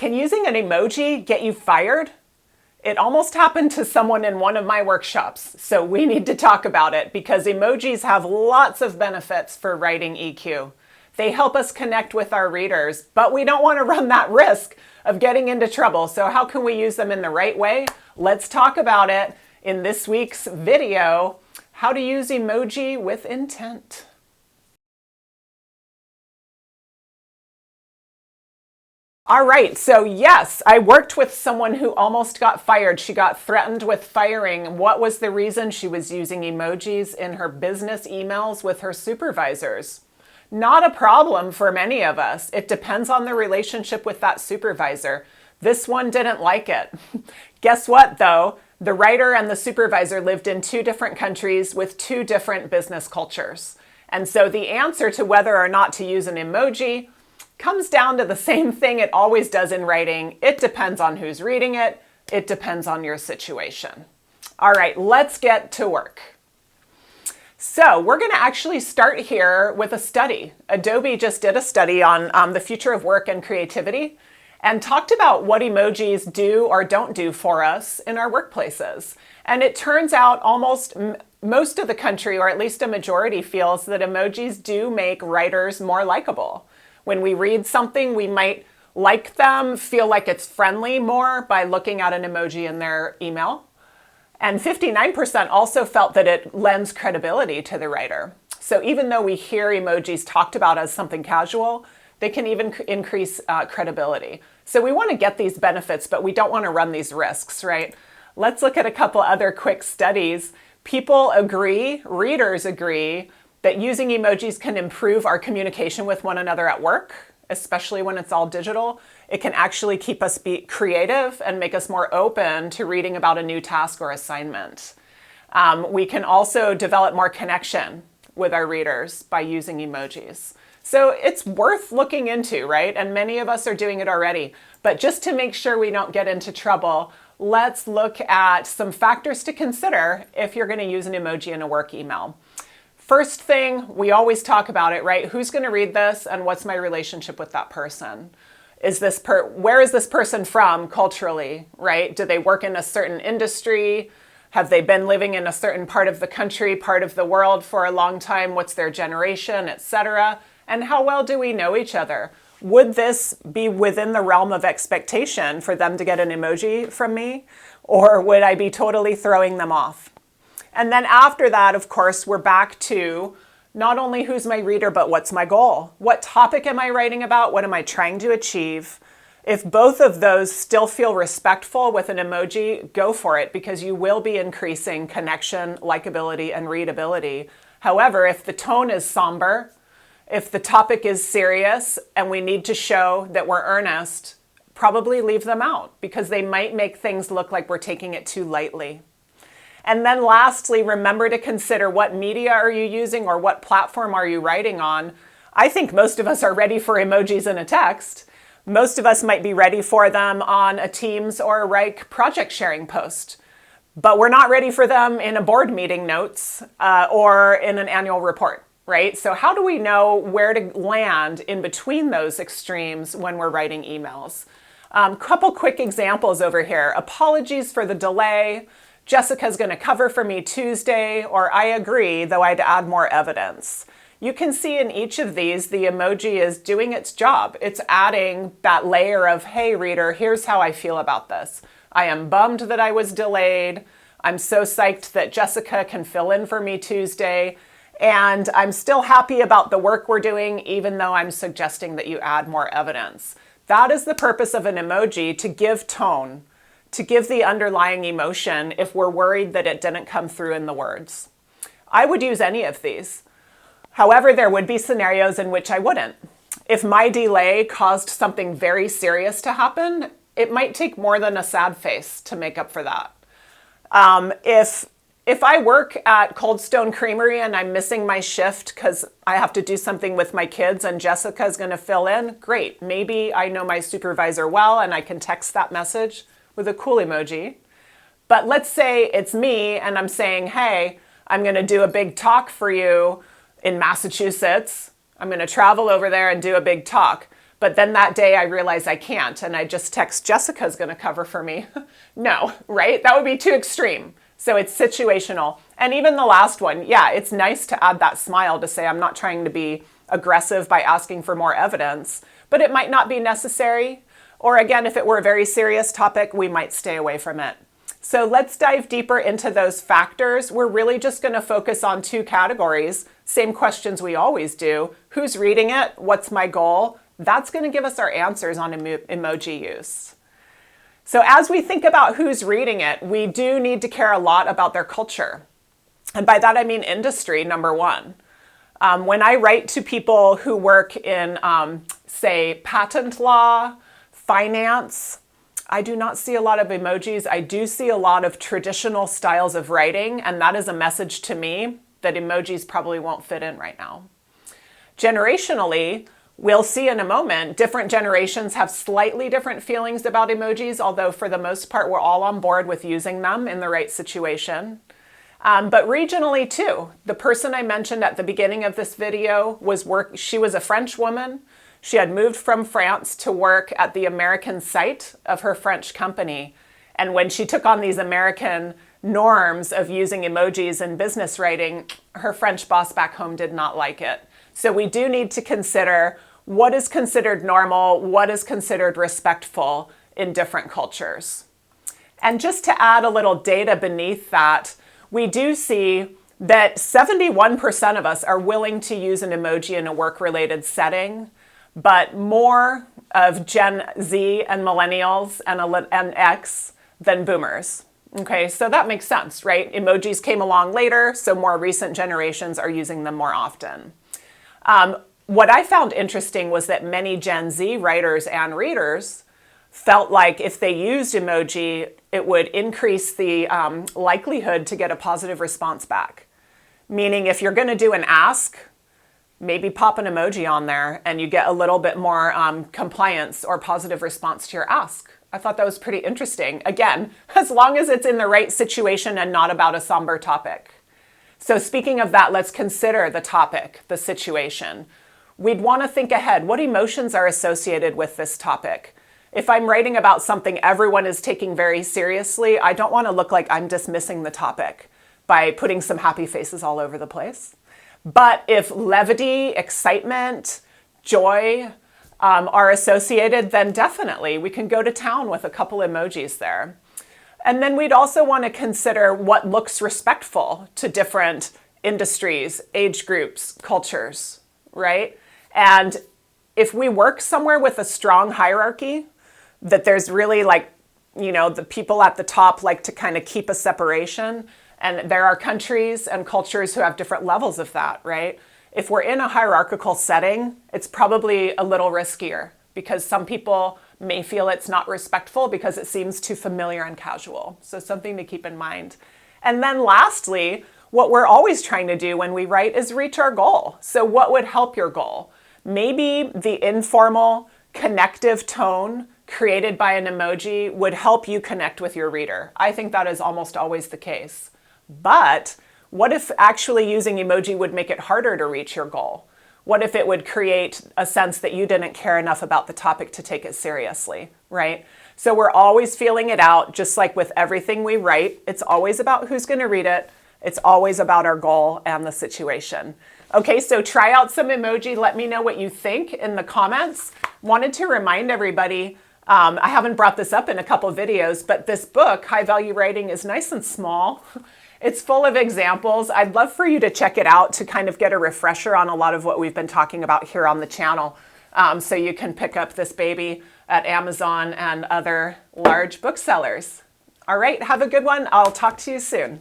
Can using an emoji get you fired? It almost happened to someone in one of my workshops, so we need to talk about it because emojis have lots of benefits for writing EQ. They help us connect with our readers, but we don't want to run that risk of getting into trouble. So how can we use them in the right way? Let's talk about it in this week's video, how to use emoji with intent. All right, so yes, I worked with someone who almost got fired. She got threatened with firing. What was the reason? She was using emojis in her business emails with her supervisors. Not a problem for many of us. It depends on the relationship with that supervisor. This one didn't like it. Guess what, though? The writer and the supervisor lived in two different countries with two different business cultures. And so the answer to whether or not to use an emoji comes down to the same thing it always does in writing. It depends on who's reading it. It depends on your situation. All right, let's get to work. So we're going to actually start here with a study. Adobe just did a study on the future of work and creativity and talked about what emojis do or don't do for us in our workplaces. And it turns out almost most of the country, or at least a majority, feels that emojis do make writers more likable. When we read something, we might like them, feel like it's friendly more by looking at an emoji in their email. And 59% also felt that it lends credibility to the writer. So even though we hear emojis talked about as something casual, they can even increase credibility. So we want to get these benefits, but we don't want to run these risks, right? Let's look at a couple other quick studies. People agree, readers agree, that using emojis can improve our communication with one another at work, especially when it's all digital. It can actually keep us be creative and make us more open to reading about a new task or assignment. We can also develop more connection with our readers by using emojis. So it's worth looking into, right? And many of us are doing it already. But just to make sure we don't get into trouble, let's look at some factors to consider if you're going to use an emoji in a work email. First thing, we always talk about it, right? Who's going to read this and what's my relationship with that person? Where is this person from culturally, right? Do they work in a certain industry? Have they been living in a certain part of the country, part of the world for a long time? What's their generation, etc.? And how well do we know each other? Would this be within the realm of expectation for them to get an emoji from me? Or would I be totally throwing them off? And then after that, of course, we're back to not only who's my reader, but what's my goal? What topic am I writing about? What am I trying to achieve? If both of those still feel respectful with an emoji, go for it because you will be increasing connection, likability, and readability. However, if the tone is somber, if the topic is serious and we need to show that we're earnest, probably leave them out because they might make things look like we're taking it too lightly. And then lastly, remember to consider what media are you using or what platform are you writing on. I think most of us are ready for emojis in a text. Most of us might be ready for them on a Teams or a Wrike project sharing post, but we're not ready for them in a board meeting notes or in an annual report, right? So how do we know where to land in between those extremes when we're writing emails? Couple quick examples over here. Apologies for the delay. Jessica's going to cover for me Tuesday, or I agree, though I'd add more evidence. You can see in each of these, the emoji is doing its job. It's adding that layer of, hey, reader, here's how I feel about this. I am bummed that I was delayed. I'm so psyched that Jessica can fill in for me Tuesday. And I'm still happy about the work we're doing, even though I'm suggesting that you add more evidence. That is the purpose of an emoji, to give tone, to give the underlying emotion if we're worried that it didn't come through in the words. I would use any of these. However, there would be scenarios in which I wouldn't. If my delay caused something very serious to happen, it might take more than a sad face to make up for that. If I work at Cold Stone Creamery and I'm missing my shift because I have to do something with my kids and Jessica's going to fill in, great. Maybe I know my supervisor well and I can text that message with a cool emoji. But let's say it's me and I'm saying, hey, I'm going to do a big talk for you in Massachusetts. I'm going to travel over there and do a big talk. but then that day I realize I can't, and I just text Jessica's going to cover for me. No, right? That would be too extreme. So it's situational. And even the last one, yeah, it's nice to add that smile to say I'm not trying to be aggressive by asking for more evidence, but it might not be necessary. Or again, if it were a very serious topic, we might stay away from it. So let's dive deeper into those factors. We're really just going to focus on two categories, same questions we always do. Who's reading it? What's my goal? That's going to give us our answers on emoji use. So as we think about who's reading it, we do need to care a lot about their culture. And by that I mean industry, number one. When I write to people who work in, say, patent law, finance, I do not see a lot of emojis. I do see a lot of traditional styles of writing, and that is a message to me that emojis probably won't fit in right now. Generationally, we'll see in a moment, different generations have slightly different feelings about emojis, although for the most part, we're all on board with using them in the right situation. But regionally too, the person I mentioned at the beginning of this video she was a French woman. She had moved from France to work at the American site of her French company. And when she took on these American norms of using emojis in business writing, her French boss back home did not like it. So we do need to consider what is considered normal, what is considered respectful in different cultures. And just to add a little data beneath that, we do see that 71% of us are willing to use an emoji in a work-related setting, but more of Gen Z and millennials and X than boomers. Okay, so that makes sense, right? Emojis came along later, so more recent generations are using them more often. What I found interesting was that many Gen Z writers and readers felt like if they used emoji, it would increase the likelihood to get a positive response back. Meaning if you're going to do an ask, maybe pop an emoji on there and you get a little bit more compliance or positive response to your ask. I thought that was pretty interesting. Again, as long as it's in the right situation and not about a somber topic. So speaking of that, let's consider the topic, the situation. We'd want to think ahead. What emotions are associated with this topic? If I'm writing about something everyone is taking very seriously, I don't want to look like I'm dismissing the topic by putting some happy faces all over the place. But if levity, excitement, joy are associated, then definitely we can go to town with a couple emojis there. And then we'd also want to consider what looks respectful to different industries, age groups, cultures, right? And if we work somewhere with a strong hierarchy, that there's really the people at the top like to kind of keep a separation. And there are countries and cultures who have different levels of that, right? If we're in a hierarchical setting, it's probably a little riskier because some people may feel it's not respectful because it seems too familiar and casual. So something to keep in mind. And then lastly, what we're always trying to do when we write is reach our goal. So what would help your goal? Maybe the informal, connective tone created by an emoji would help you connect with your reader. I think that is almost always the case. But what if actually using emoji would make it harder to reach your goal? What if it would create a sense that you didn't care enough about the topic to take it seriously, right? So we're always feeling it out, just like with everything we write. It's always about who's going to read it. It's always about our goal and the situation. Okay, so try out some emoji. Let me know what you think in the comments. Wanted to remind everybody, I haven't brought this up in a couple of videos, but this book, High Value Writing, is nice and small. It's full of examples. I'd love for you to check it out to kind of get a refresher on a lot of what we've been talking about here on the channel. So you can pick up this baby at Amazon and other large booksellers. All right, have a good one. I'll talk to you soon.